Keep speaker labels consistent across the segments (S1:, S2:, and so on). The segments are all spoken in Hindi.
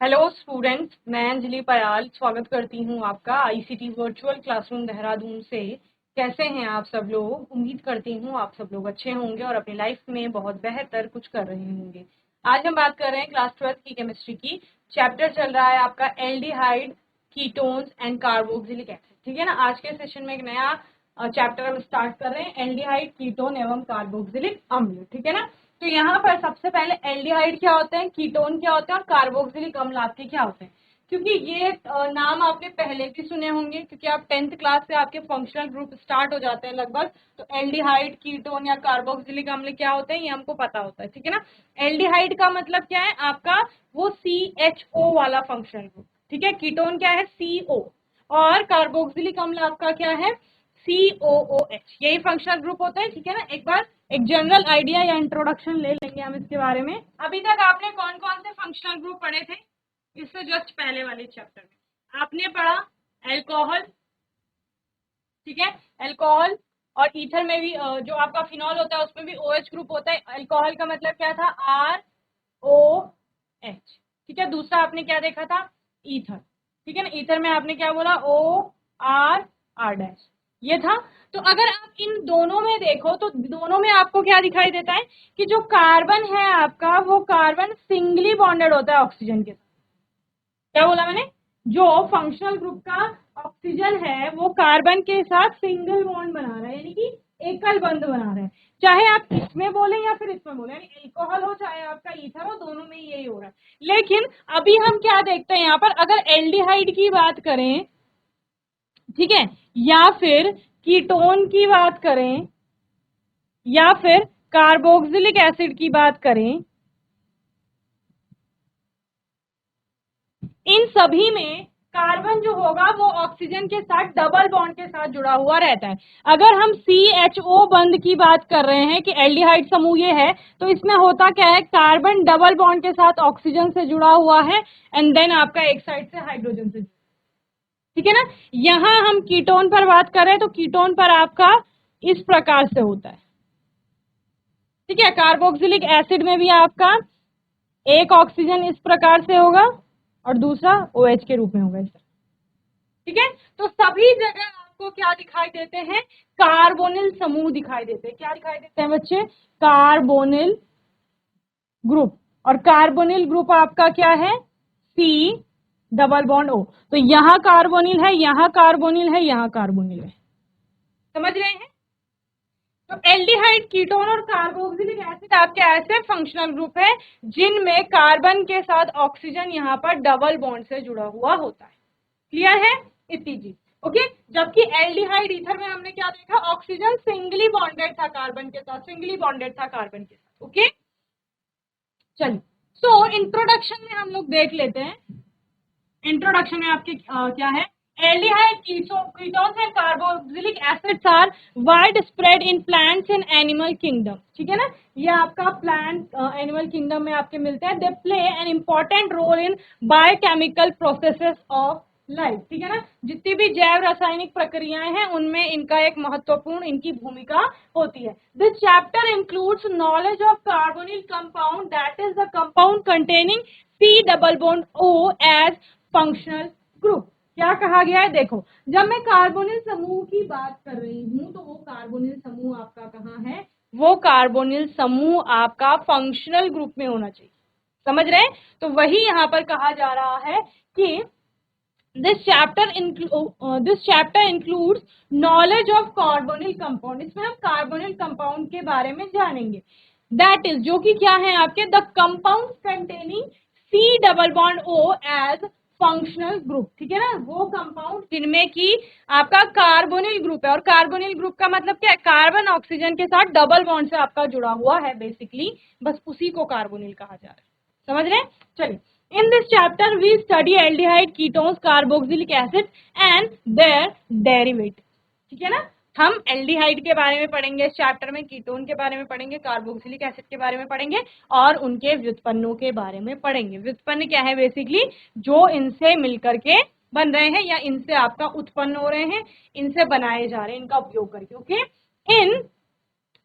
S1: हेलो स्टूडेंट्स, मैं अंजलि पयाल स्वागत करती हूँ आपका आईसीटी वर्चुअल क्लासरूम देहरादून से। कैसे हैं आप सब लोग? उम्मीद करती हूँ आप सब लोग अच्छे होंगे और अपनी लाइफ में बहुत बेहतर कुछ कर रहे होंगे। आज हम बात कर रहे हैं क्लास 12 की केमिस्ट्री की। चैप्टर चल रहा है आपका aldehyde, ketones and carboxylic acid. ठीक है ना। आज के सेशन में एक नया चैप्टर हम स्टार्ट कर रहे हैं, एल्डिहाइड, कीटोन एवं कार्बोक्सिलिक अम्ल। ठीक है ना। तो यहाँ पर सबसे पहले एल्डिहाइड क्या होते हैं, कीटोन क्या होते हैं और कार्बोक्सिलिक अम्ल आपके क्या होते हैं, क्योंकि ये नाम आपने पहले भी सुने होंगे, क्योंकि आप 10th क्लास से आपके फंक्शनल ग्रुप स्टार्ट हो जाते हैं लगभग। तो एल्डिहाइड, कीटोन या कार्बोक्सिलिक अम्ल क्या होते हैं ये हमको पता होता है। ठीक है ना। एल्डिहाइड का मतलब क्या है आपका, वो CHO वाला फंक्शनल ग्रुप। ठीक है। कीटोन क्या है, CO। और कार्बोक्सिलिक अम्ल आपका क्या है, COOH। यही फंक्शनल ग्रुप होता है। ठीक है ना। एक बार एक जनरल आइडिया या इंट्रोडक्शन ले लेंगे हम इसके बारे में। अभी तक आपने कौन कौन से फंक्शनल ग्रुप पढ़े थे? इससे जस्ट पहले वाले चैप्टर में आपने पढ़ा एल्कोहल। ठीक है। एल्कोहल और ईथर में भी जो आपका फिनॉल होता है उसमें भी OH ग्रुप होता है। एल्कोहल का मतलब क्या था, ROH। ठीक है। दूसरा आपने क्या देखा था, ईथर। ठीक है ना। ईथर में आपने क्या बोला, OR ये था। तो अगर आप इन दोनों में देखो तो दोनों में आपको क्या दिखाई देता है कि जो कार्बन है आपका, वो कार्बन सिंगली बॉन्डेड होता है ऑक्सीजन के साथ। क्या बोला मैंने, जो फंक्शनल ग्रुप का ऑक्सीजन है वो कार्बन के साथ सिंगल बॉन्ड बना रहा है, यानी कि एकल बंध बना रहा है। चाहे आप इसमें बोले या फिर इसमें बोले, यानी एल्कोहल हो चाहे आपका ईथर हो, दोनों में यही हो रहा है। लेकिन अभी हम क्या देखते हैं यहाँ पर, अगर एल्डिहाइड की बात करें, ठीक है, या फिर कीटोन की बात करें, या फिर कार्बोक्सिलिक एसिड की बात करें, इन सभी में कार्बन जो होगा वो ऑक्सीजन के साथ डबल बॉन्ड के साथ जुड़ा हुआ रहता है। अगर हम CHO बंध की बात कर रहे हैं कि एल्डिहाइड समूह ये है, तो इसमें होता क्या है, कार्बन डबल बॉन्ड के साथ ऑक्सीजन से जुड़ा हुआ है एंड देन आपका एक साइड से हाइड्रोजन से। ठीक है ना। यहां हम कीटोन पर बात कर रहे हैं तो कीटोन पर आपका इस प्रकार से होता है। ठीक है। कार्बोक्सिलिक एसिड में भी आपका एक ऑक्सीजन इस प्रकार से होगा और दूसरा OH के रूप में होगा इस तरह। ठीक है। तो सभी जगह आपको क्या दिखाई देते हैं, कार्बोनिल समूह दिखाई देते हैं। क्या दिखाई देते हैं बच्चे, कार्बोनिल ग्रुप। और कार्बोनिल ग्रुप आपका क्या है, C डबल बॉन्ड O। तो यहां कार्बोनिल है, यहां कार्बोनिल है, यहां कार्बोनिल है। समझ रहे हैं। तो एल्डिहाइड, कीटोन और कार्बोक्सिलिक एसिड आपके ऐसे फंक्शनल ग्रुप है जिनमें कार्बन के साथ ऑक्सीजन यहाँ पर डबल बॉन्ड से जुड़ा हुआ होता है। क्लियर है इतनी चीज? ओके। जबकि एल्डिहाइड, ईथर में हमने क्या देखा, ऑक्सीजन सिंगली बॉन्डेड था कार्बन के साथ, सिंगली बॉन्डेड था कार्बन के साथ। ओके। चलिए, सो इंट्रोडक्शन में हम लोग देख लेते हैं। इंट्रोडक्शन में आपके क्या है, aldehyde, ketones and carboxylic acids are wide spread in plants and animal kingdom. ठीक है ना। ये आपका प्लांट एनिमल किंगडम में आपके मिलते हैं। They play an important role in biochemical processes of life. ठीक है ना। जितनी भी जैव रासायनिक प्रक्रियाएं हैं उनमें इनका एक महत्वपूर्ण इनकी भूमिका होती है। This chapter includes knowledge of carbonyl compound, that is the compound containing C double bond O as functional group. क्या कहा गया है, देखो, जब मैं कार्बोनिल समूह की बात कर रही हूं तो वो कार्बोनिल समूह आपका कहाँ है, वो कार्बोनिल समूह आपका फंक्शनल ग्रुप में होना चाहिए। समझ रहे हैं। तो वही यहां पर कहा जा रहा है कि this chapter includes knowledge of carbonyl compound. इसमें हम कार्बोनिल कंपाउंड के बारे में जानेंगे। दैट इज, जो कि क्या है आपके, the compound containing C double bond O as functional group. ठीक है ना। वो कंपाउंड जिनमें की आपका कार्बोनिल ग्रुप है, और कार्बोनिल ग्रुप का मतलब क्या है, कार्बन ऑक्सीजन के साथ डबल बॉन्ड से आपका जुड़ा हुआ है बेसिकली, बस उसी को कार्बोनिल कहा जा रहा है। समझ रहे हैं। चलिए, in this chapter we study aldehyde, ketones, carboxylic acid and their derivative। ठीक है ना। हम एल्डिहाइड के बारे में पढ़ेंगे इस चैप्टर में, कीटोन के बारे में पढ़ेंगे, कार्बोक्सिलिक एसिड के बारे में पढ़ेंगे और उनके व्युत्पन्नों के बारे में पढ़ेंगे। व्युत्पन्न क्या है, बेसिकली जो इनसे मिलकर के बन रहे हैं या इनसे आपका उत्पन्न हो रहे हैं, इनसे बनाए जा रहे हैं, इनका उपयोग करके। Okay. In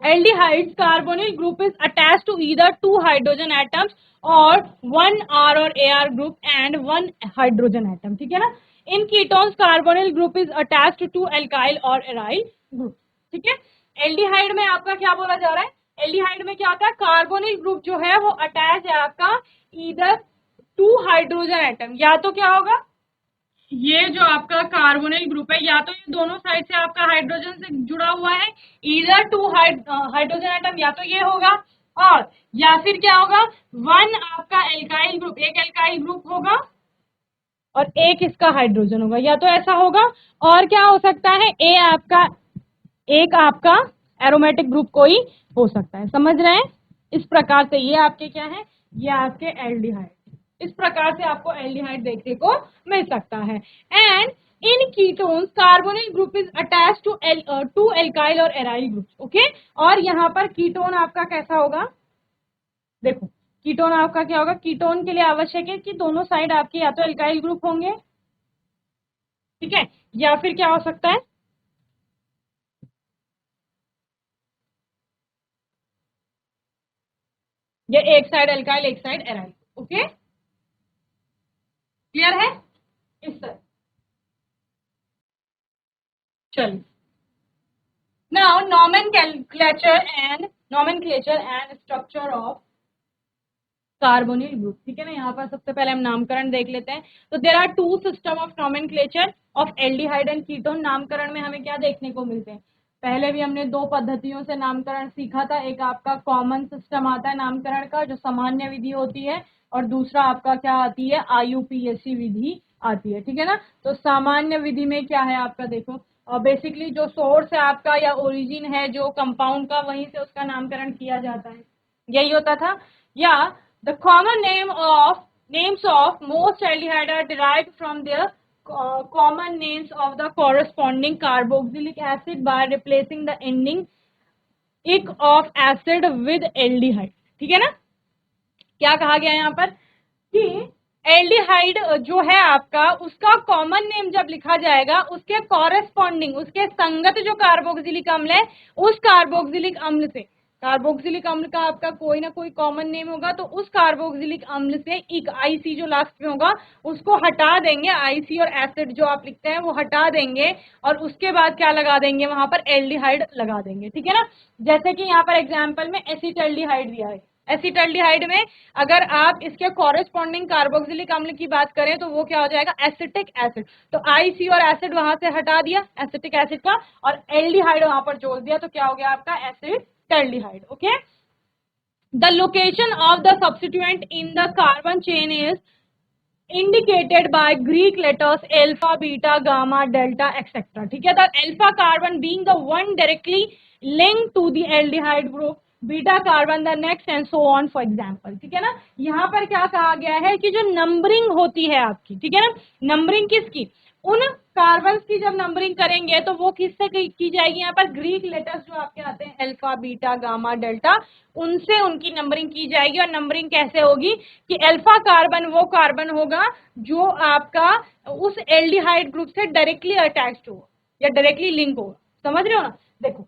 S1: Aldehydes carbonyl group is attached to either two hydrogen atoms or one R or AR group and one hydrogen atom. ठीक है ना. In ketones carbonyl group is attached to alkyl or aryl group. ठीक है. एल्डिहाइड में आपका क्या बोला जा रहा है, एल्डिहाइड में क्या होता है, कार्बोनिल ग्रुप जो है वो अटैच है आपका इधर टू हाइड्रोजन एटम, या तो क्या होगा, ये जो आपका कार्बोनिल ग्रुप है या तो ये दोनों साइड से आपका हाइड्रोजन से जुड़ा हुआ है, इधर टू हाइड्रोजन एटम, या तो ये होगा, और या फिर क्या होगा, वन आपका एल्काइल ग्रुप, एक एल्काइल ग्रुप होगा और एक इसका हाइड्रोजन होगा, या तो ऐसा होगा, और क्या हो सकता है, एक आपका एरोमेटिक ग्रुप कोई हो सकता है. समझ रहे हैं. इस प्रकार से ये आपके क्या है, ये आपके एल्डिहाइड, इस प्रकार से आपको एल्डिहाइड देखने को मिल सकता है. And in ketones carbonyl group is attach to alkyl और एराइल ग्रुप्स. ओके. और यहाँ पर कीटोन आपका कैसा होगा, देखो कीटोन आपका क्या होगा, कीटोन के लिए आवश्यक है कि दोनों साइड आपके या तो एल्काइल ग्रुप होंगे, ठीक है, या फिर क्या हो सकता है, ये एक साइड एल्काइल एक साइड एराइल. ओके, क्लियर है. इस तरह. चलिए, now nomenclature and structure of carbonyl group. ठीक है ना. यहाँ पर सबसे पहले हम नामकरण देख लेते हैं. तो there are two system of nomenclature of aldehyde and ketone. नामकरण में हमें क्या देखने को मिलते हैं, पहले भी हमने दो पद्धतियों से नामकरण सीखा था. एक आपका कॉमन सिस्टम आता है नामकरण का, जो सामान्य विधि होती है, और दूसरा आपका क्या आती है, IUPAC विधि आती है. ठीक है ना. तो सामान्य विधि में क्या है आपका, देखो बेसिकली जो सोर्स है आपका या ओरिजिन है जो कंपाउंड का, वहीं से उसका नामकरण किया जाता है, यही होता था. या the common names of most aldehyde are derived from their common names of the corresponding carboxylic acid by replacing the ending ic of acid with aldehyde. ठीक है ना. क्या कहा गया यहाँ पर कि एल्डिहाइड जो है आपका, उसका कॉमन नेम जब लिखा जाएगा, उसके कॉरेस्पॉन्डिंग, उसके संगत जो कार्बोक्सिलिक अम्ल है, उस कार्बोक्सिलिक अम्ल से, कार्बोक्सिलिक अम्ल का आपका कोई ना कोई कॉमन नेम होगा, तो उस कार्बोक्सिलिक अम्ल से एक आईसी जो लास्ट में होगा उसको हटा देंगे, आईसी और एसिड जो आप लिखते हैं वो हटा देंगे, और उसके बाद क्या लगा देंगे, वहां पर एल्डिहाइड लगा देंगे. ठीक है ना. जैसे कि यहाँ पर एग्जाम्पल में एसिटाल्डिहाइड दिया है. एसिटाल्डिहाइड में अगर आप इसके कॉरेस्पॉन्डिंग कार्बोक्सिलिक अम्ल की बात करें तो वो क्या हो जाएगा, एसिटिक एसिड. तो आईसी और एसिड वहां से हटा दिया एसिटिक एसिड का, और एल्डिहाइड वहां पर जोड़ दिया, तो क्या हो गया आपका acetaldehyde. Okay. The location of the substituent in the carbon chain is indicated by Greek letters alpha, beta, gamma, delta, etc. ठीक है. The alpha carbon being the one directly linked to the aldehyde group, beta carbon the next and so on for example. ठीक है ना. यहाँ पर क्या कहा गया है कि जो नंबरिंग होती है आपकी, ठीक है ना, नंबरिंग किसकी, उन कार्बन की जब नंबरिंग करेंगे तो वो किससे की जाएगी, यहाँ पर ग्रीक लेटर्स जो आपके आते हैं अल्फा, बीटा, गामा, डेल्टा, उनसे उनकी नंबरिंग की जाएगी. और नंबरिंग कैसे होगी कि अल्फा कार्बन वो कार्बन होगा जो आपका उस एल्डिहाइड ग्रुप से डायरेक्टली अटैच्ड हो या डायरेक्टली लिंक होगा. समझ रहे हो ना. देखो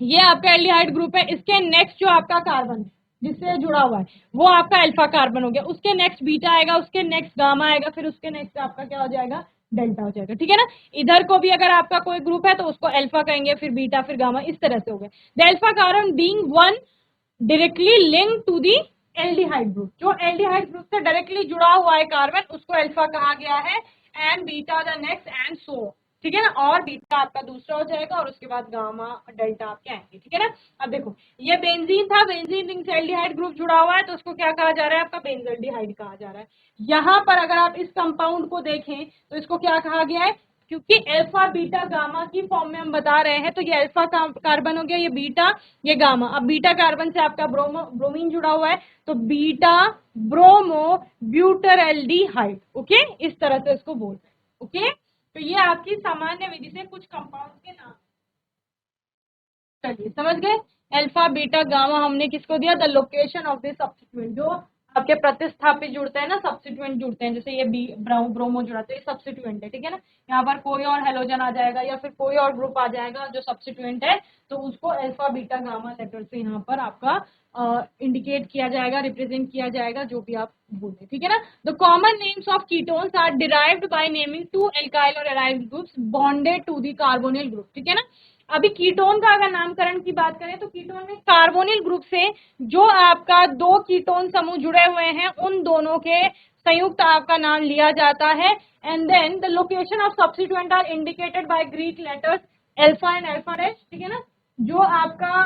S1: ये आपका एल्डिहाइड ग्रुप है, इसके नेक्स्ट जो आपका कार्बन है जिससे जुड़ा हुआ है वो आपका अल्फा कार्बन हो गया, उसके नेक्स्ट बीटा आएगा, उसके नेक्स्ट गामा आएगा, फिर उसके नेक्स्ट आपका क्या हो जाएगा, डेल्टा हो जाएगा. ठीक है ना. इधर को भी अगर आपका कोई ग्रुप है तो उसको अल्फा कहेंगे, फिर बीटा, फिर गामा, इस तरह से हो गया. The alpha carbon being one directly link to the aldehyde group, जो एल्डिहाइड ग्रुप से डायरेक्टली जुड़ा हुआ है कार्बन, उसको अल्फा कहा गया है, and beta the next and so. ठीक है ना. और बीटा आपका दूसरा हो जाएगा, और उसके बाद गामा डेल्टा आपके आएंगे. ठीक है ना. अब देखो ये बेंजीन था, बेंजीन रिंग से एल्डिहाइड ग्रुप जुड़ा हुआ है, तो उसको क्या कहा जा रहा है, आपका बेंजल्डिहाइड कहा जा रहा है. यहाँ पर अगर आप इस कंपाउंड को देखें तो इसको क्या कहा गया है, क्योंकि अल्फा, बीटा, गामा की फॉर्म में हम बता रहे हैं, तो ये अल्फा कार्बन हो गया, ये बीटा, ये गामा. अब बीटा कार्बन से आपका ब्रोमीन जुड़ा हुआ है, तो बीटा ब्रोमो ब्यूटरएल्डिहाइड. ओके, इस तरह से इसको बोलते हैं. ओके. तो ये आपकी सामान्य विधि से कुछ कंपाउंड के नाम. चलिए समझ गए. अल्फा, बीटा, गामा हमने किसको दिया, the location of this substituent, जो आपके प्रतिस्थापित जुड़ते हैं ना, सब्स्टिट्यूएंट जुड़ते हैं, जैसे ये ब्रोमो जुड़ा तो ये सब्स्टिट्यूएंट है, ठीक है ना। यहाँ पर कोई और हेलोजन आ जाएगा या फिर कोई और ग्रुप आ जाएगा जो सब्स्टिट्यूएंट है, तो उसको अल्फा बीटा गामा लेटर से यहाँ पर आपका इंडिकेट किया जाएगा, रिप्रेजेंट किया जाएगा, जो भी आप बोले, ठीक है ना। The common names of ketones are derived by naming two alkyl और aryl groups bonded to the carbonyl group, ठीक है ना। अभी कीटोन का अगर नामकरण की बात करें तो कीटोन में कार्बोनिल ग्रुप से जो आपका दो कीटोन समूह जुड़े हुए हैं उन दोनों के संयुक्त आपका नाम लिया जाता है। And then the location of substituent are indicated by Greek letters alpha and alpha dash, ठीक है ना। जो आपका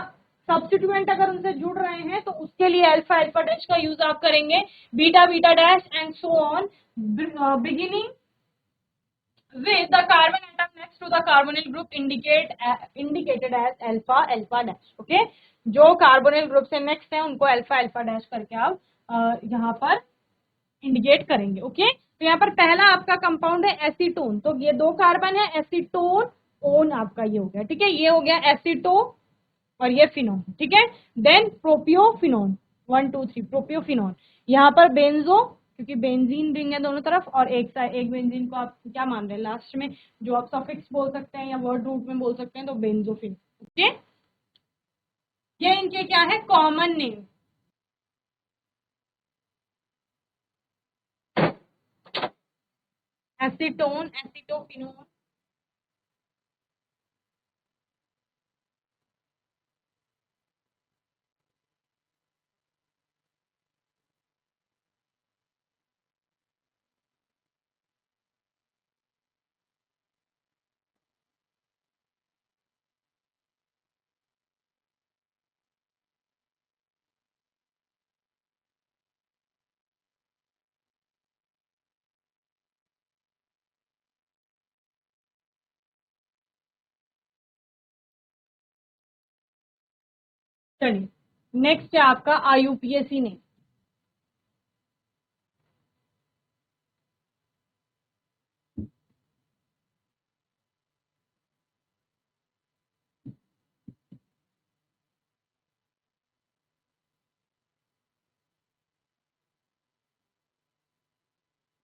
S1: सब्स्टिट्यूएंट अगर उनसे जुड़ रहे हैं तो उसके लिए अल्फा अल्फा डैश का यूज आप करेंगे, beta beta dash and so on, beginning with the carbon atom next to the carbonyl group indicated as alpha alpha dash, okay। जो कार्बोनिल ग्रुप से नेक्स्ट है उनको अल्फा अल्फा डैश करके आप यहाँ पर इंडिकेट करेंगे, ओके। तो यहाँ पर पहला आपका कंपाउंड है एसीटोन, तो ये दो कार्बन है, एसीटोन ओन आपका ये हो गया, ठीक है। ये हो गया एसीटो और ये फिनोन, ठीक है। देन प्रोपियोफिनोन, 1 2 3 प्रोपियोफिनोन। यहाँ पर बेंजो, क्योंकि बेंजीन रिंग है दोनों तरफ, और एक बेंजीन को आप क्या मान रहे हैं लास्ट में, जो आप सफिक्स बोल सकते हैं या वर्ड रूट में बोल सकते हैं, तो बेंजोफिन, ओके। ये इनके क्या है कॉमन नेम। एसीटोन, एसीटोफिनोन, चलिए नेक्स्ट है आपका IUPAC name.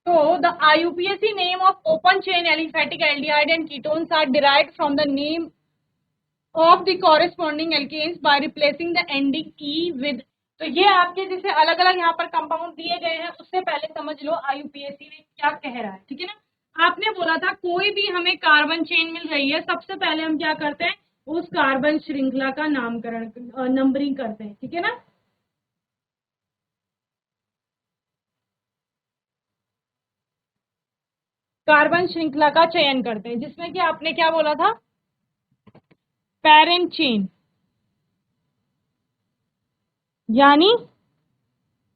S1: So the IUPAC name of open chain aliphatic aldehyde and ketones are derived from the name of the corresponding alkanes by replacing the ending E with। तो ये आपके जैसे अलग अलग यहाँ पर कंपाउंड दिए गए हैं, उससे पहले समझ लो आईयूपीएसी ने क्या कह रहा है, ठीक है ना। आपने बोला था कोई भी हमें कार्बन चेन मिल रही है, सबसे पहले हम क्या करते हैं, उस कार्बन श्रृंखला का नामकरण नंबरिंग करते हैं, ठीक है ना। कार्बन श्रृंखला का चयन करते हैं, जिसमें कि आपने क्या बोला था, पेरेंट चेन यानी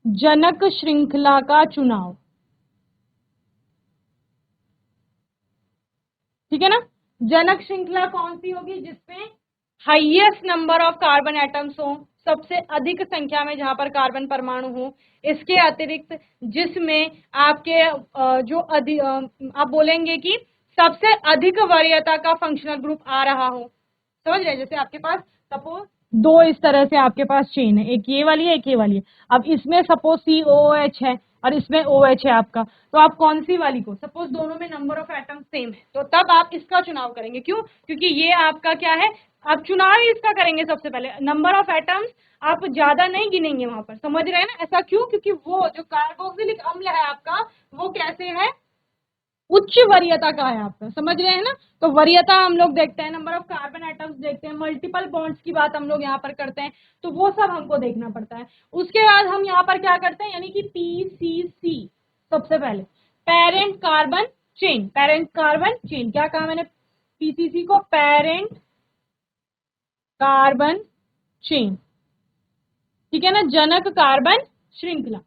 S1: जनक श्रृंखला का चुनाव, ठीक है ना। जनक श्रृंखला कौन सी होगी, जिसमें highest number of carbon atoms हो, सबसे अधिक संख्या में जहां पर कार्बन परमाणु हो। इसके अतिरिक्त जिसमें आपके जो आप बोलेंगे कि सबसे अधिक वरीयता का फंक्शनल ग्रुप आ रहा हो, समझ रहे हैं। जैसे आपके पास सपोज दो इस तरह से आपके पास चेन है, एक ये वाली है एक ये वाली है। अब इसमें सपोज COOH है और इसमें OH है आपका, तो आप कौन सी वाली को, सपोज दोनों में नंबर ऑफ एटम सेम है, तो तब आप इसका चुनाव करेंगे। क्यों, क्योंकि ये आपका क्या है, आप चुनाव ही इसका करेंगे सबसे पहले। नंबर ऑफ एटम्स आप ज्यादा नहीं गिनेंगे वहां पर, समझ रहे हैं ना। ऐसा क्यों, क्योंकि वो जो कार्बोक्सिलिक अम्ल है आपका, वो कैसे है, उच्च वरीयता का है आपका, समझ रहे हैं ना। तो वरीयता हम लोग देखते हैं, नंबर ऑफ कार्बन एटम्स देखते हैं, मल्टीपल बॉन्ड्स की बात हम लोग यहाँ पर करते हैं, तो वो सब हमको देखना पड़ता है। उसके बाद हम यहाँ पर क्या करते हैं, यानी कि PCC, सबसे पहले parent carbon chain, parent carbon chain, क्या कहा मैंने, PCC को पेरेंट कार्बन चेन, ठीक है ना। जनक कार्बन श्रृंखला,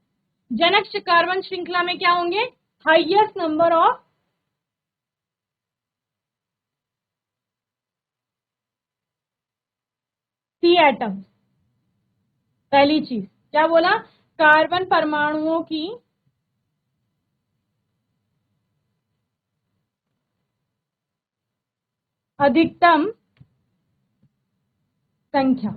S1: जनक कार्बन श्रृंखला में क्या होंगे, highest number of C atom. पहली चीज क्या बोला, कार्बन परमाणुओं की अधिकतम संख्या,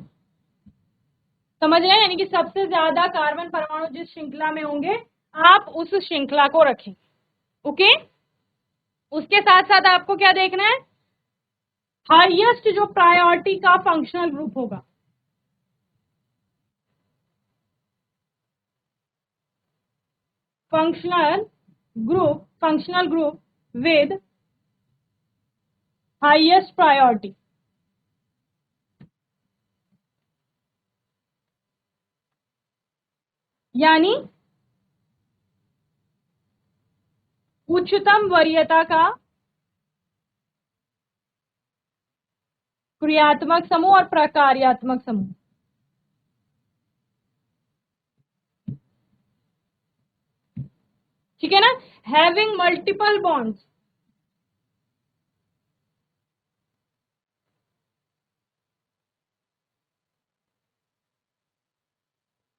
S1: समझ रहे हैं? यानी कि सबसे ज्यादा कार्बन परमाणु जिस श्रृंखला में होंगे आप उस श्रृंखला को रखें। ओके, उसके साथ साथ आपको क्या देखना है, हाईएस्ट जो प्रायोरिटी का फंक्शनल ग्रुप होगा, functional group with highest priority, यानी उच्चतम वरीयता का क्रियात्मक समूह और प्रकार्यात्मक समूह। ठीक है ना, हैविंग मल्टीपल बॉन्ड्स,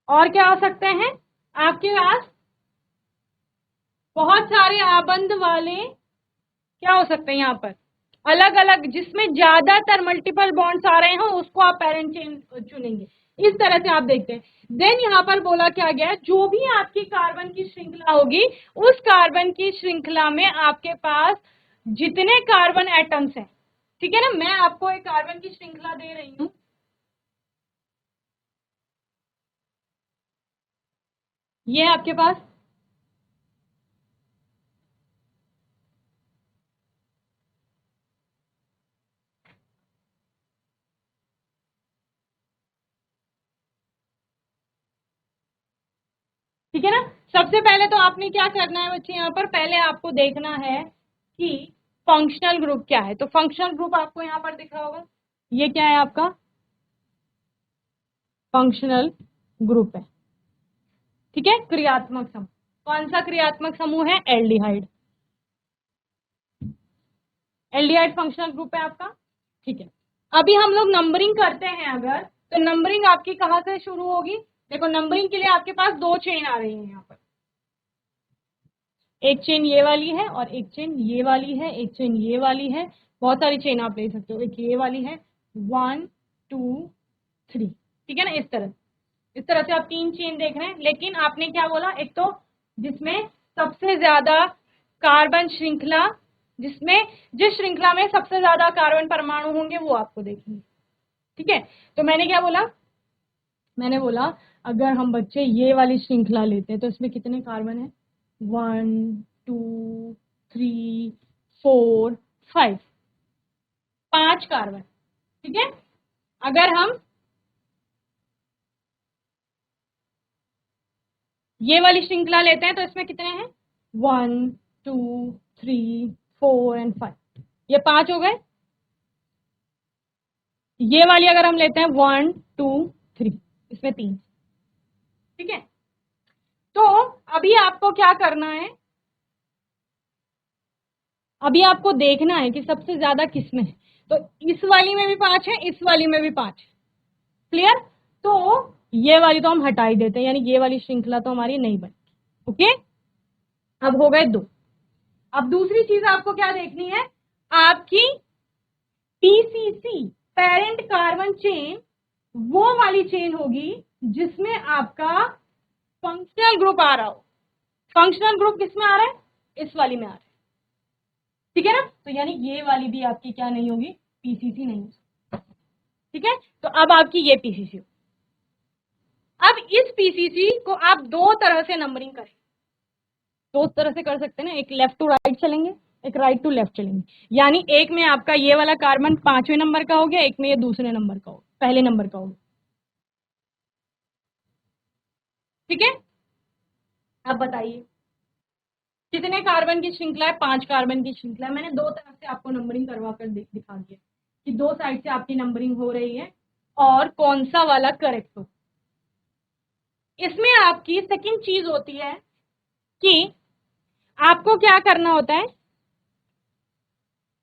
S1: और क्या हो सकते हैं आपके पास, बहुत सारे आबंध वाले क्या हो सकते हैं यहाँ पर, अलग अलग, जिसमें ज्यादातर मल्टीपल बॉन्ड्स आ रहे हो उसको आप पेरेंट चेन चुनेंगे। इस तरह से आप देखते हैं। देन यहाँ पर बोला क्या गया, जो भी आपकी कार्बन की श्रृंखला होगी उस कार्बन की श्रृंखला में आपके पास जितने कार्बन एटम्स हैं, ठीक है ना, मैं आपको एक कार्बन की श्रृंखला दे रही हूं, ये है आपके पास, ठीक है ना। सबसे पहले तो आपने क्या करना है बच्चे, यहाँ पर पहले आपको देखना है कि फंक्शनल ग्रुप क्या है। तो फंक्शनल ग्रुप आपको यहाँ पर दिख रहा होगा, ये क्या है आपका फंक्शनल ग्रुप है, ठीक है। क्रियात्मक समूह, कौन सा क्रियात्मक समूह है, एल्डिहाइड, एल्डिहाइड फंक्शनल ग्रुप है आपका, ठीक है। अभी हम लोग नंबरिंग करते हैं अगर, तो नंबरिंग आपकी कहाँ से शुरू होगी, देखो नंबरिंग के लिए आपके पास दो चेन आ रही है यहाँ पर, एक चेन ये वाली है और एक चेन ये वाली है, एक चेन ये वाली है, बहुत सारी चेन आप ले सकते हो, एक ये वाली है, 1 2 3, ठीक है ना। इस तरह से आप तीन चेन देख रहे हैं। लेकिन आपने क्या बोला, एक तो जिसमें सबसे ज्यादा कार्बन श्रृंखला, जिस श्रृंखला में सबसे ज्यादा कार्बन परमाणु होंगे वो आपको देखेंगे, ठीक है। तो मैंने क्या बोला, मैंने बोला अगर हम बच्चे ये वाली श्रृंखला लेते हैं तो इसमें कितने कार्बन है, 1 2 3 4 5, 5 कार्बन, ठीक है। अगर हम ये वाली श्रृंखला लेते हैं तो इसमें कितने हैं, 1 2 3 4 एंड 5, ये 5 हो गए। ये वाली अगर हम लेते हैं 1 2 3, इसमें 3, ठीक है। तो अभी आपको क्या करना है, अभी आपको देखना है कि सबसे ज्यादा किसमें है। तो इस वाली में भी 5 है, इस वाली में भी 5 है, क्लियर। तो ये वाली तो हम हटा ही देते हैं, यानी ये वाली श्रृंखला तो हमारी नहीं बनी, ओके। अब हो गए 2। अब दूसरी चीज आपको क्या देखनी है, आपकी पीसीसी, पेरेंट कार्बन चेन, वो वाली चेन होगी जिसमें आपका फंक्शनल ग्रुप आ रहा हो। फंक्शनल ग्रुप किसमें आ रहा है, इस वाली में आ रहा है, ठीक है ना। तो यानी ये वाली भी आपकी क्या नहीं होगी, पीसीसी नहीं होगी, ठीक है। तो अब आपकी ये पीसीसी हो। अब इस पीसीसी को आप दो तरह से नंबरिंग करें, दो तरह से कर सकते हैं ना, एक लेफ्ट टू राइट चलेंगे, एक राइट टू लेफ्ट चलेंगे। यानी एक में आपका ये वाला कार्बन 5वें नंबर का हो गया, एक में ये दूसरे नंबर का हो, पहले नंबर का हो, ठीक है। अब बताइए कितने कार्बन की श्रृंखला है, 5 कार्बन की श्रृंखला है। मैंने दो तरफ से आपको नंबरिंग करवा कर दिखा दिया कि दो साइड से आपकी नंबरिंग हो रही है और कौन सा वाला करेक्ट हो। इसमें आपकी सेकंड चीज होती है कि आपको क्या करना होता है,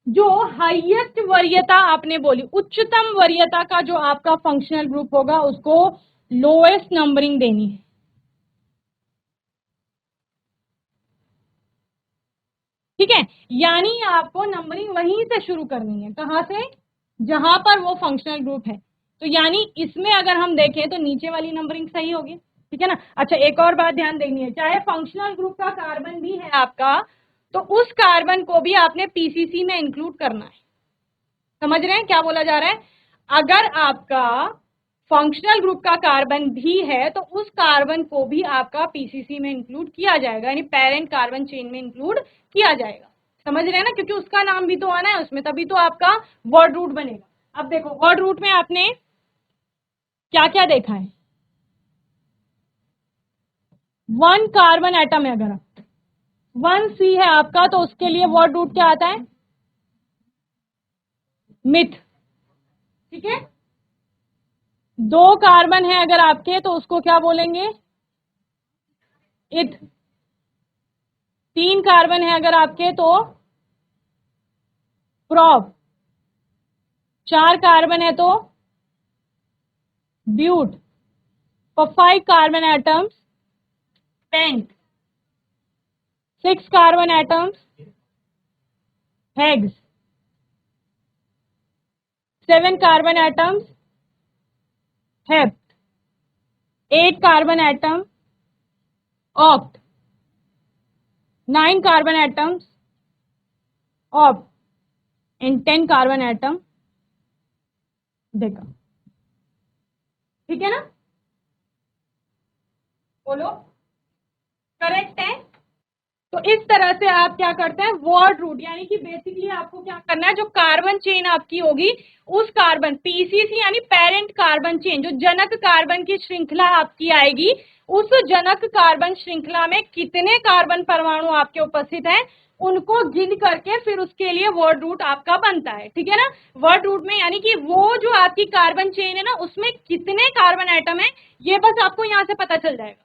S1: जो हाईएस्ट वरीयता आपने बोली, उच्चतम वरीयता का जो आपका फंक्शनल ग्रुप होगा उसको लोएस्ट नंबरिंग देनी है, ठीक है। यानी आपको नंबरिंग वहीं से शुरू करनी है, कहां से, जहां पर वो फंक्शनल ग्रुप है। तो यानी इसमें अगर हम देखें तो नीचे वाली नंबरिंग सही होगी, ठीक है ना। अच्छा, एक और बात ध्यान देनी है, चाहे फंक्शनल ग्रुप का कार्बन भी है आपका, तो उस कार्बन को भी आपने पीसीसी में इंक्लूड करना है। समझ रहे हैं क्या बोला जा रहा है? अगर आपका फंक्शनल ग्रुप का कार्बन भी है तो उस कार्बन को भी आपका पीसीसी में इंक्लूड किया जाएगा, यानी पेरेंट कार्बन चेन में इंक्लूड किया जाएगा। समझ रहे हैं ना, क्योंकि उसका नाम भी तो आना है उसमें, तभी तो आपका वर्ड रूट बनेगा। अब देखो वर्ड रूट में आपने क्या क्या देखा है। 1 कार्बन एटम है, अगर 1C है आपका तो उसके लिए वर्ड रूट क्या आता है? मिथ, ठीक है। 2 कार्बन है अगर आपके तो उसको क्या बोलेंगे? इथ। 3 कार्बन है अगर आपके तो प्रोप। 4 कार्बन है तो ब्यूट। For 5 carbon atoms, pent. 6 carbon atoms, hex. 7 carbon atoms, hept. 8 carbon atom, oct. 9 carbon atoms, opt. And 10 carbon atom, deca. ठीक है ना? बोलो, करेक्ट है? तो इस तरह से आप क्या करते हैं, वर्ड रूट, यानी कि बेसिकली आपको क्या करना है, जो कार्बन चेन आपकी होगी उस कार्बन पीसीसी यानी पेरेंट कार्बन चेन, जो जनक कार्बन की श्रृंखला आपकी आएगी, उस जनक कार्बन श्रृंखला में कितने कार्बन परमाणु आपके उपस्थित हैं उनको गिन करके फिर उसके लिए वर्ड रूट आपका बनता है, ठीक है ना। वर्ड रूट में यानी कि वो जो आपकी कार्बन चेन है ना उसमें कितने कार्बन एटम है ये बस आपको यहां से पता चल जाएगा।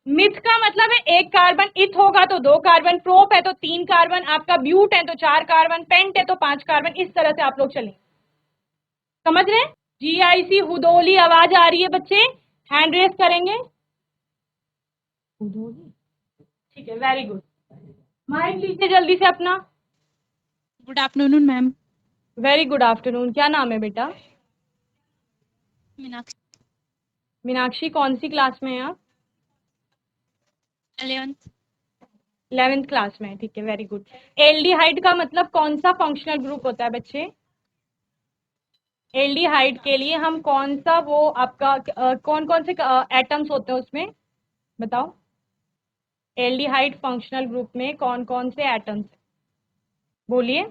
S1: मिथ का मतलब है 1 कार्बन, इथ होगा तो 2 कार्बन, प्रोप है तो 3 कार्बन, आपका ब्यूट है तो 4 कार्बन, पेंट है तो 5 कार्बन। इस तरह से आप लोग चलेंगे, समझ रहे हैं? जीआईसी हुदोली आवाज आ रही है बच्चे, हैंड रेस करेंगे। हुदोली, ठीक है, वेरी गुड। माइक लीजिए जल्दी से अपना।
S2: Good afternoon ma'am.
S1: Very good afternoon. क्या नाम है बेटा?
S2: मीनाक्षी।
S1: मीनाक्षी, कौन सी क्लास में है आप?
S2: 11th
S1: क्लास में, ठीक है, वेरी गुड। एल्डिहाइड का मतलब कौन सा फंक्शनल ग्रुप होता है बच्चे? एल्डिहाइड के लिए हम कौन सा वो आपका कौन कौन से एटम्स होते हैं उसमें बताओ? एल्डिहाइड फंक्शनल ग्रुप में कौन कौन से एटम्स हैं, बोलिए।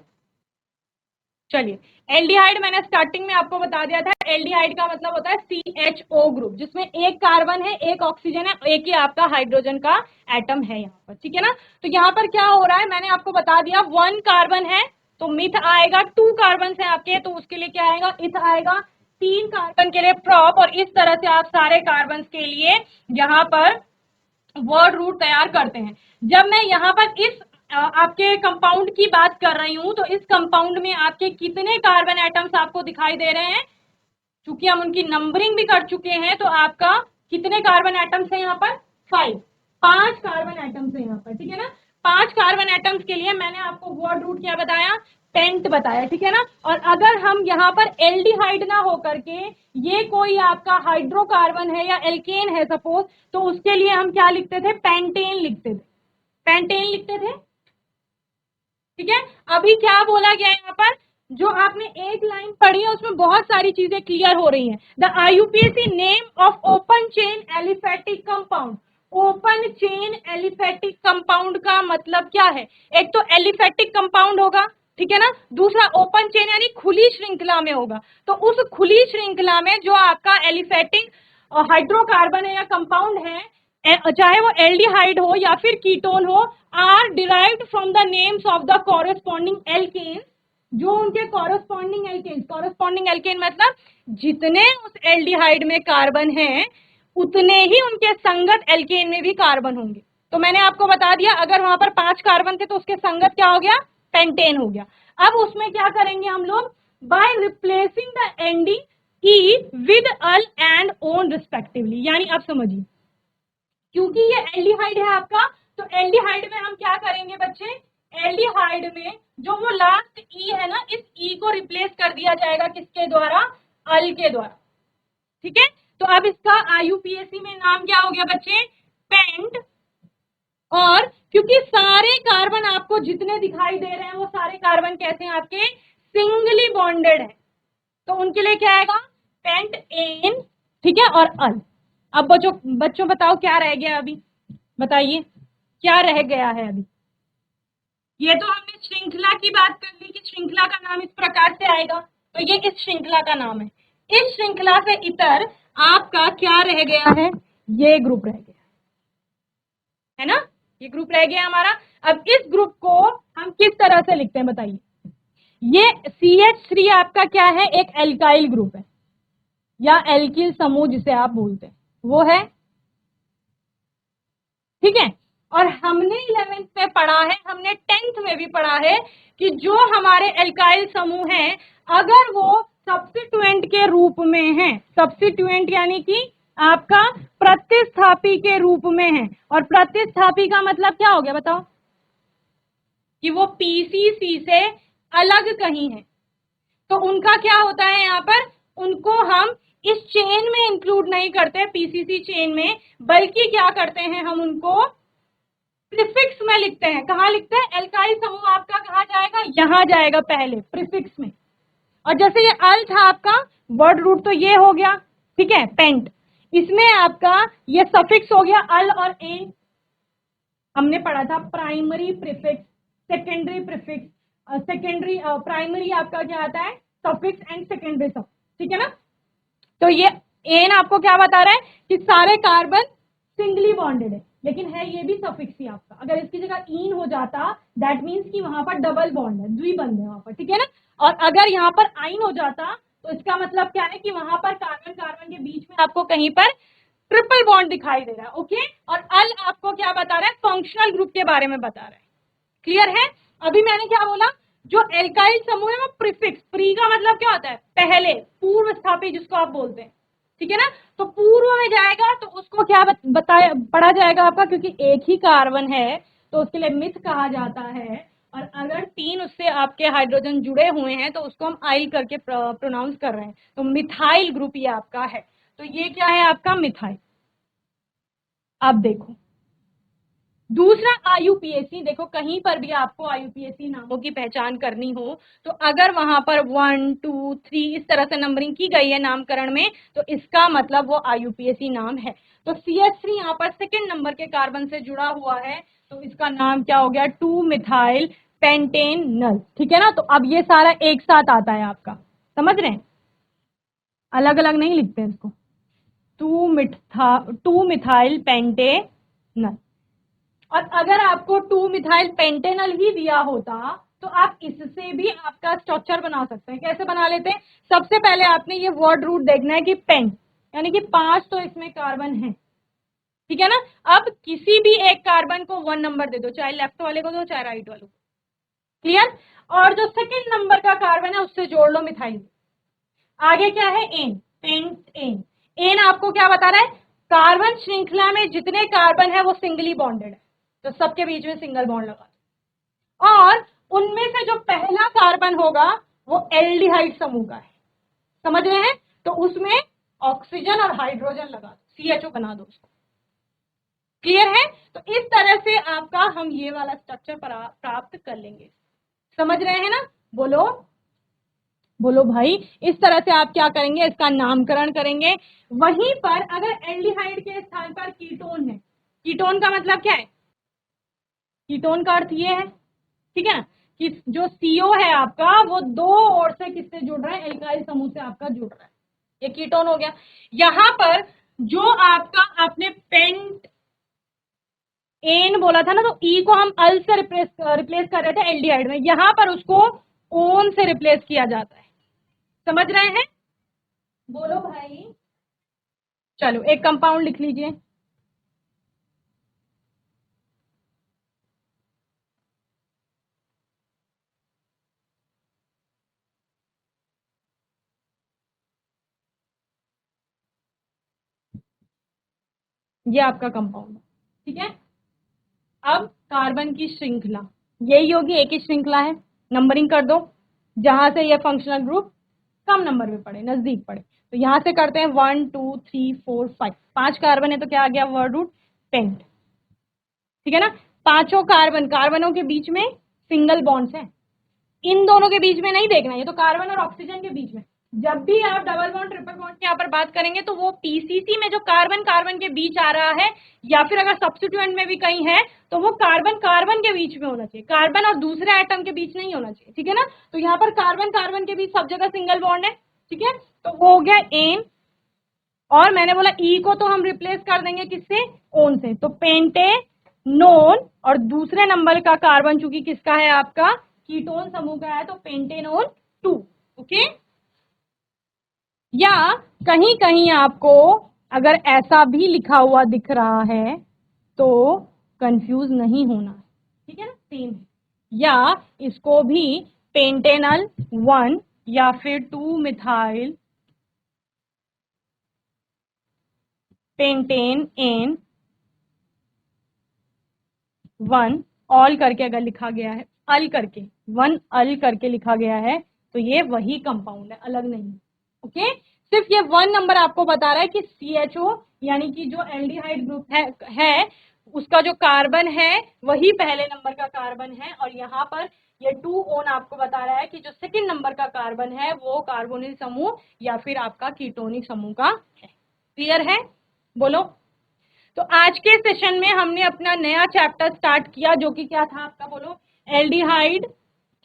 S1: चलिए, एल्डिहाइड मैंने स्टार्टिंग में आपको बता दिया था, एल्डिहाइड का मतलब होता है CHO ग्रुप, जिसमें 1 कार्बन है, 1 ऑक्सीजन है, 1 ही आपका हाइड्रोजन का एटम है यहाँ पर, ठीक है ना। तो यहाँ पर क्या हो रहा है मैंने आपको बता दिया, 1 कार्बन है तो मिथ आएगा, 2 कार्बन है आपके तो उसके लिए क्या आएगा, इथ आएगा, 3 कार्बन के लिए प्रॉप, और इस तरह से आप सारे कार्बन के लिए यहाँ पर वर्ड रूट तैयार करते हैं। जब मैं यहाँ पर इस आपके कंपाउंड की बात कर रही हूं तो इस कंपाउंड में आपके कितने कार्बन एटम्स आपको दिखाई दे रहे हैं, चूंकि हम उनकी नंबरिंग भी कर चुके हैं तो आपका कितने कार्बन एटम्स है यहाँ पर? 5 कार्बन एटम्स है यहाँ पर, ठीक है ना। 5 कार्बन एटम्स के लिए मैंने आपको वर्ड रूट क्या बताया, पेंट बताया, ठीक है ना। और अगर हम यहाँ पर एल्डिहाइड ना होकर के ये कोई आपका हाइड्रोकार्बन है या एल्केन है सपोज, तो उसके लिए हम क्या लिखते थे, पेंटेन लिखते थे, पेंटेन लिखते थे, ठीक है। अभी क्या बोला गया यहाँ पर, जो आपने एक लाइन पढ़ी है उसमें बहुत सारी चीजें क्लियर हो रही हैं। The IUPAC name of open chain aliphatic compound. Open chain aliphatic compound का मतलब क्या है? एक तो एलिफेटिक कंपाउंड होगा, ठीक है ना, दूसरा ओपन चेन यानी खुली श्रृंखला में होगा। तो उस खुली श्रृंखला में जो आपका एलिफेटिक हाइड्रोकार्बन है या कंपाउंड है, चाहे वो एल्डिहाइड हो या फिर कीटोन हो, are derived from the names of the corresponding alkane, जो उनके कॉरेस्पॉन्डिंग एल्केन मतलब जितने उस एल्डिहाइड में कार्बन हैं उतने ही उनके संगत एल्केन में भी कार्बन होंगे। तो मैंने आपको बता दिया, अगर वहां पर 5 कार्बन थे तो उसके संगत क्या हो गया, पेंटेन हो गया। अब उसमें क्या करेंगे हम लोग, by replacing the ending E with al and one respectively, यानी अब समझिए, क्योंकि ये एल्डिहाइड है आपका, तो एल्डिहाइड में हम क्या करेंगे बच्चे, एल्डिहाइड में जो वो लास्ट ई है ना, इस ई को रिप्लेस कर दिया जाएगा किसके द्वारा, अल के द्वारा, ठीक है। तो अब इसका IUPAC में नाम क्या हो गया बच्चे, पेंट। और क्योंकि सारे कार्बन आपको जितने दिखाई दे रहे हैं वो सारे कार्बन कैसे हैं आपके, सिंगली बॉन्डेड है, तो उनके लिए क्या आएगा, पेंट एन, ठीक है, और अल। अब बच्चों बताओ क्या रह गया अभी, बताइए क्या रह गया है अभी। ये तो हमने श्रृंखला की बात कर ली कि श्रृंखला का नाम इस प्रकार से आएगा, तो ये इस श्रृंखला का नाम है। इस श्रृंखला से इतर आपका क्या रह गया है, ये ग्रुप रह गया है ना, ये ग्रुप रह गया हमारा। अब इस ग्रुप को हम किस तरह से लिखते हैं बताइए। ये CH3 आपका क्या है, एक एल्काइल ग्रुप है या एल्किल समूह जिसे आप बोलते हैं वो है, ठीक है। और हमने 11th में पढ़ा है, हमने 10th में भी पढ़ा है कि जो हमारे एल्काइल समूह हैं अगर वो सब्स्टिट्यूएंट के रूप में हैं, सब्स्टिट्यूएंट यानी कि आपका प्रतिस्थापी के रूप में है, और प्रतिस्थापी का मतलब क्या हो गया बताओ, कि वो PCC से अलग कहीं है, तो उनका क्या होता है यहाँ पर, उनको हम इस चेन में इंक्लूड नहीं करते PCC चेन में, बल्कि क्या करते हैं हम उनको प्रीफिक्स में लिखते हैं। कहाँ लिखते हैं, एल्काइल समूह आपका कहाँ जाएगा, यहाँ जाएगा पहले प्रीफिक्स में। और जैसे ये अल था आपका वर्ड रूट, तो ये हो गया, ठीक है, पेंट, इसमें आपका ये सफिक्स हो गया अल और एन। हमने पढ़ा था primary prefix, secondary prefix, secondary primary आपका क्या आता है, सफिक्स एंड सेकेंडरी सफिक्स, ठीक है ना। तो ये एन आपको क्या बता रहा है कि सारे कार्बन सिंगली बॉन्डेड है, लेकिन है ये भी सफिक्स ही आपका। अगर इसकी जगह इन हो जाता दैट मीन्स कि वहां पर डबल बॉन्ड है, द्विबंध है वहां पर, ठीक है ना। और अगर यहाँ पर आइन हो जाता तो इसका मतलब क्या है कि वहां पर कार्बन कार्बन के बीच में आपको कहीं पर ट्रिपल बॉन्ड दिखाई दे रहा है, ओके। और अल आपको क्या बता रहा है, फंक्शनल ग्रुप के बारे में बता रहा है, क्लियर है। अभी मैंने क्या बोला, जो एल्काइल समूह है वो प्रीफिक्स, प्री का मतलब क्या होता है, पहले, पूर्व स्थापी जिसको आप बोलते हैं, ठीक है ना। तो पूर्व में जाएगा तो उसको क्या बताया पढ़ा जाएगा आपका, क्योंकि एक ही कार्बन है तो उसके लिए मिथ कहा जाता है, और अगर 3 उससे आपके हाइड्रोजन जुड़े हुए हैं तो उसको हम आइल करके प्रोनाउंस कर रहे हैं, तो मिथाइल ग्रुप ये आपका है। तो ये क्या है आपका, मिथाइल। अब देखो दूसरा IUPAC, देखो कहीं पर भी आपको IUPAC नामों की पहचान करनी हो तो अगर वहां पर 1 2 3 इस तरह से नंबरिंग की गई है नामकरण में, तो इसका मतलब वो IUPAC नाम है। तो CH3 यहाँ पर सेकेंड नंबर के कार्बन से जुड़ा हुआ है, तो इसका नाम क्या हो गया, 2 मिथाइल पेंटेनल, ठीक है ना। तो अब ये सारा एक साथ आता है आपका, समझ रहे हैं, अलग अलग नहीं लिखते हैं इसको, 2 मिथाइल पेंटेनल। और अगर आपको 2 मिथाइल पेंटेनल ही दिया होता तो आप इससे भी आपका स्ट्रक्चर बना सकते हैं। कैसे बना लेते हैं, सबसे पहले आपने ये वर्ड रूट देखना है कि पेंट यानी कि 5 तो इसमें कार्बन है, ठीक है ना। अब किसी भी एक कार्बन को 1 नंबर दे दो, चाहे लेफ्ट वाले को दो चाहे राइट वाले को, क्लियर। और जो सेकेंड नंबर का कार्बन है उससे जोड़ लो मिथाइल। आगे क्या है, एन, पेंट एन। एन आपको क्या बता रहा है, कार्बन श्रृंखला में जितने कार्बन है वो सिंगली बॉन्डेड है, तो सबके बीच में सिंगल बॉन्ड लगा दो, और उनमें से जो पहला कार्बन होगा वो एल्डिहाइड समूह का है, समझ रहे हैं। तो उसमें ऑक्सीजन और हाइड्रोजन लगा दो, CHO बना दो उसको, क्लियर है। तो इस तरह से आपका हम ये वाला स्ट्रक्चर प्राप्त कर लेंगे, समझ रहे हैं ना। बोलो बोलो भाई, इस तरह से आप क्या करेंगे, इसका नामकरण करेंगे। वहीं पर अगर एल्डिहाइड के स्थान पर कीटोन है, कीटोन का मतलब क्या है, कीटोन का अर्थ ये है, ठीक है ना, कि जो CO है आपका वो 2 ओर से किससे जुड़ रहा है, एल्काइल समूह से आपका जुड़ रहा है, ये कीटोन हो गया। यहां पर जो आपका आपने पेंट एन बोला था ना, तो ई को हम अल से रिप्लेस कर रहे थे एल्डिहाइड में, यहां पर उसको ओन से रिप्लेस किया जाता है, समझ रहे हैं। बोलो भाई, चलो एक कंपाउंड लिख लीजिए, ये आपका कंपाउंड है, ठीक है। अब कार्बन की श्रृंखला यही होगी, एक ही श्रृंखला है, नंबरिंग कर दो जहां से ये फंक्शनल ग्रुप कम नंबर में पड़े, नजदीक पड़े। तो यहां से करते हैं 1 2 3 4 5, 5 कार्बन है तो क्या आ गया वर्ड रूट पेंट। ठीक है ना, पांचों कार्बनों के बीच में सिंगल बॉन्ड्स हैं, इन दोनों के बीच में नहीं देखना, ये तो कार्बन और ऑक्सीजन के बीच में। जब भी आप डबल बॉन्ड ट्रिपल बॉन्ड की यहाँ पर बात करेंगे तो वो पीसीसी में जो कार्बन कार्बन के बीच आ रहा है, या फिर अगर सब्स्टिट्यूएंट में भी कहीं है तो वो कार्बन कार्बन के बीच में होना चाहिए, कार्बन और दूसरे एटम के बीच नहीं होना चाहिए। ठीक है ना, तो यहाँ पर कार्बन कार्बन के बीच सब जगह सिंगल बॉन्ड है। ठीक है, तो वो हो गया एन, और मैंने बोला ई को तो हम रिप्लेस कर देंगे किससे, ओन से, तो पेंटेनोन, और दूसरे नंबर का कार्बन चूंकि किसका है आपका कीटोन समूह का है तो पेंटेनोन 2। ओके, या कहीं कहीं आपको अगर ऐसा भी लिखा हुआ दिख रहा है तो कंफ्यूज नहीं होना। ठीक है ना, सेम, या इसको भी पेंटेनल 1 या फिर 2 मिथाइल पेंटेन एन 1 ऑल करके अगर लिखा गया है, अल करके 1 अल करके लिखा गया है तो ये वही कंपाउंड है, अलग नहीं। ओके, सिर्फ ये 1 नंबर आपको बता रहा है कि CHO यानी कि जो एल्डिहाइड ग्रुप है उसका जो कार्बन है वही पहले नंबर का कार्बन है, और यहाँ पर ये 2 ओन आपको बता रहा है कि जो सेकंड नंबर का कार्बन है वो कार्बोनिल समूह या फिर आपका कीटोनिक समूह का है। क्लियर है, बोलो। तो आज के सेशन में हमने अपना नया चैप्टर स्टार्ट किया जो कि क्या था आपका, बोलो, aldehyde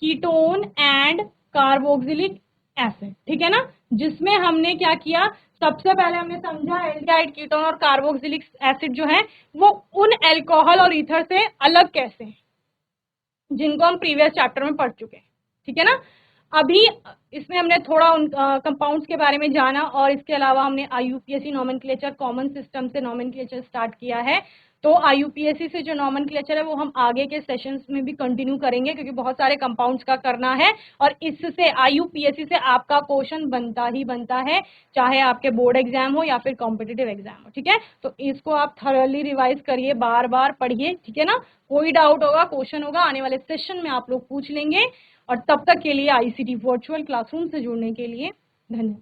S1: ketone and carboxylic acid. ठीक है ना, जिसमें हमने क्या किया, सबसे पहले हमने समझा एल्डिहाइड कीटोन और कार्बोक्सिलिक एसिड जो है वो उन अल्कोहल और ईथर से अलग कैसे हैं जिनको हम प्रीवियस चैप्टर में पढ़ चुके हैं। ठीक है ना, अभी इसमें हमने थोड़ा उन कंपाउंड्स के बारे में जाना, और इसके अलावा हमने IUPAC नॉमेनक्लेचर कॉमन सिस्टम से नॉमेनक्लेचर स्टार्ट किया है। तो IUPAC से जो नॉमेनक्लेचर है वो हम आगे के सेशंस में भी कंटिन्यू करेंगे क्योंकि बहुत सारे कंपाउंड्स का करना है, और इससे IUPAC से आपका क्वेश्चन बनता ही बनता है, चाहे आपके बोर्ड एग्जाम हो या फिर कॉम्पिटिटिव एग्जाम हो। ठीक है, तो इसको आप थॉरली रिवाइज करिए, बार बार पढ़िए। ठीक है ना, कोई डाउट होगा, क्वेश्चन होगा, आने वाले सेशन में आप लोग पूछ लेंगे। और तब तक के लिए ICT वर्चुअल क्लासरूम से जुड़ने के लिए धन्यवाद।